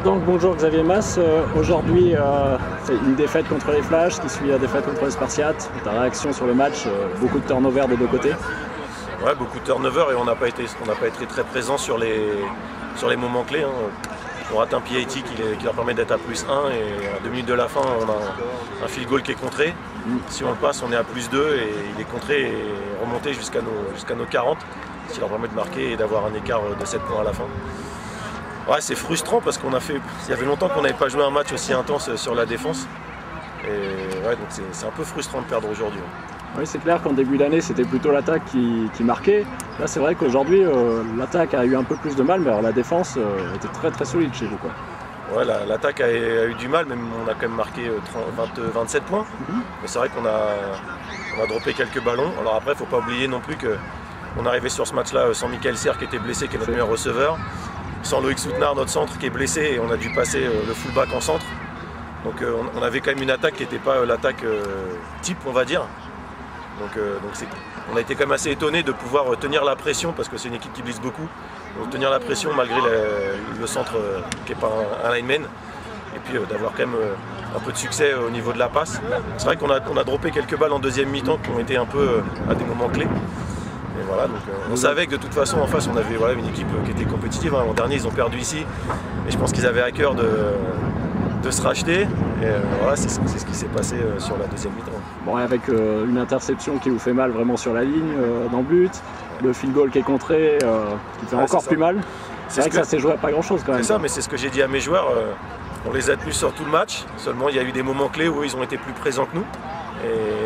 Donc bonjour Xavier Mas, aujourd'hui c'est une défaite contre les Flash qui suit la défaite contre les Spartiates. Ta réaction sur le match, beaucoup de turnover des deux côtés? Ouais, beaucoup de turnover et on n'a pas été très présent sur les moments clés. On rate un PAT qui leur permet d'être à +1 et à 2 minutes de la fin on a un field goal qui est contré. Si on le passe on est à +2 et il est contré et remonté jusqu'à nos 40, ce qui leur permet de marquer et d'avoir un écart de 7 points à la fin. Ouais, c'est frustrant parce qu'il y avait longtemps qu'on n'avait pas joué un match aussi intense sur la défense. Et ouais, donc c'est un peu frustrant de perdre aujourd'hui. Oui, c'est clair qu'en début d'année c'était plutôt l'attaque qui marquait. Là c'est vrai qu'aujourd'hui l'attaque a eu un peu plus de mal, mais alors la défense était très solide chez vous, quoi. Ouais, l'attaque a eu du mal, même on a quand même marqué 27 points. Mais c'est vrai qu'on a droppé quelques ballons. Alors après il ne faut pas oublier non plus qu'on est arrivé sur ce match-là sans Michael Serre qui était blessé, qui est notre meilleur receveur. Sans Loïc Soutenard, notre centre qui est blessé, et on a dû passer le fullback en centre. Donc on avait quand même une attaque qui n'était pas l'attaque type, on va dire. Donc on a été quand même assez étonné de pouvoir tenir la pression, parce que c'est une équipe qui blitz beaucoup. Donc tenir la pression malgré le centre qui n'est pas un lineman. Et puis d'avoir quand même un peu de succès au niveau de la passe. C'est vrai qu'on a droppé quelques balles en deuxième mi-temps qui ont été un peu à des moments clés. Et voilà, donc on savait que de toute façon en face on avait une équipe qui était compétitive. L'an dernier ils ont perdu ici, et je pense qu'ils avaient à cœur de se racheter. Et voilà, c'est ce qui s'est passé sur la deuxième mi-temps. Bon, avec une interception qui vous fait mal vraiment sur la ligne, dans le but, le field goal qui est contré, qui fait encore plus mal. C'est vrai que ça s'est joué à pas grand chose quand même. C'est ça, mais c'est ce que j'ai dit à mes joueurs. On les a tenus sur tout le match, seulement il y a eu des moments clés où ils ont été plus présents que nous.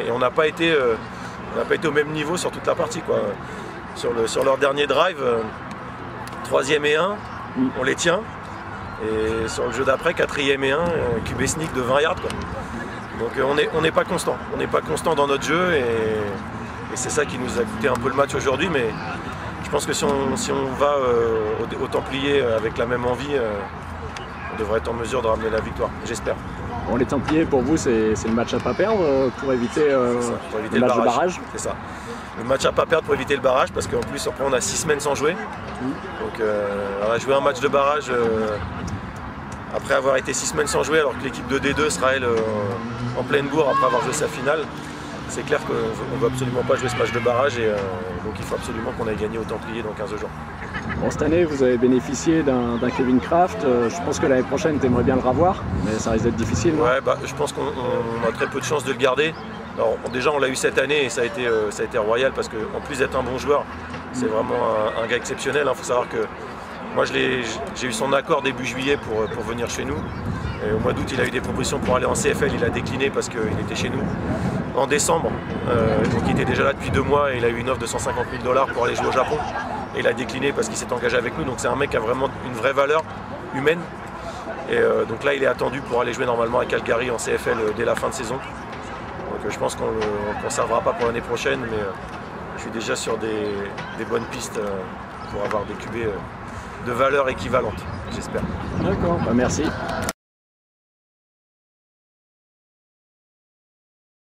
Et on n'a pas été au même niveau sur toute la partie, quoi. Sur leur dernier drive, 3e et 1, on les tient. Et sur le jeu d'après, 4e et 1, QB sneak de 20 yards, quoi. Donc on n'est pas constant. On n'est pas constant dans notre jeu et c'est ça qui nous a coûté un peu le match aujourd'hui. Mais je pense que si on va au Templiers avec la même envie, on devrait être en mesure de ramener la victoire, j'espère. Bon, les Templiers, pour vous, c'est le match à ne pas perdre pour éviter, le match de barrage. C'est ça. Le match à ne pas perdre pour éviter le barrage, parce qu'en plus, après, on a 6 semaines sans jouer. Donc, on a joué un match de barrage après avoir été 6 semaines sans jouer, alors que l'équipe de D2 sera, elle, en pleine bourre après avoir joué sa finale. C'est clair qu'on ne veut absolument pas jouer ce match de barrage, et donc il faut absolument qu'on aille gagner au Templiers dans 15 jours. Bon, cette année, vous avez bénéficié d'un Kevin Kraft. Je pense que l'année prochaine, tu aimerais bien le revoir, mais ça risque d'être difficile. Ouais, je pense qu'on a très peu de chances de le garder. Alors, déjà, on l'a eu cette année et ça a été royal, parce qu'en plus d'être un bon joueur, c'est vraiment un gars exceptionnel. Il faut savoir que moi, j'ai eu son accord début juillet pour venir chez nous. Et au mois d'août, il a eu des propositions pour aller en CFL, il a décliné parce qu'il était chez nous. En décembre, donc il était déjà là depuis 2 mois et il a eu une offre de 150 000 $ pour aller jouer au Japon. Et il a décliné parce qu'il s'est engagé avec nous, donc c'est un mec qui a vraiment une vraie valeur humaine. Et donc là il est attendu pour aller jouer normalement à Calgary en CFL dès la fin de saison. Donc je pense qu'on ne conservera pas pour l'année prochaine, mais je suis déjà sur des bonnes pistes pour avoir des QB de valeur équivalente, j'espère. D'accord, merci.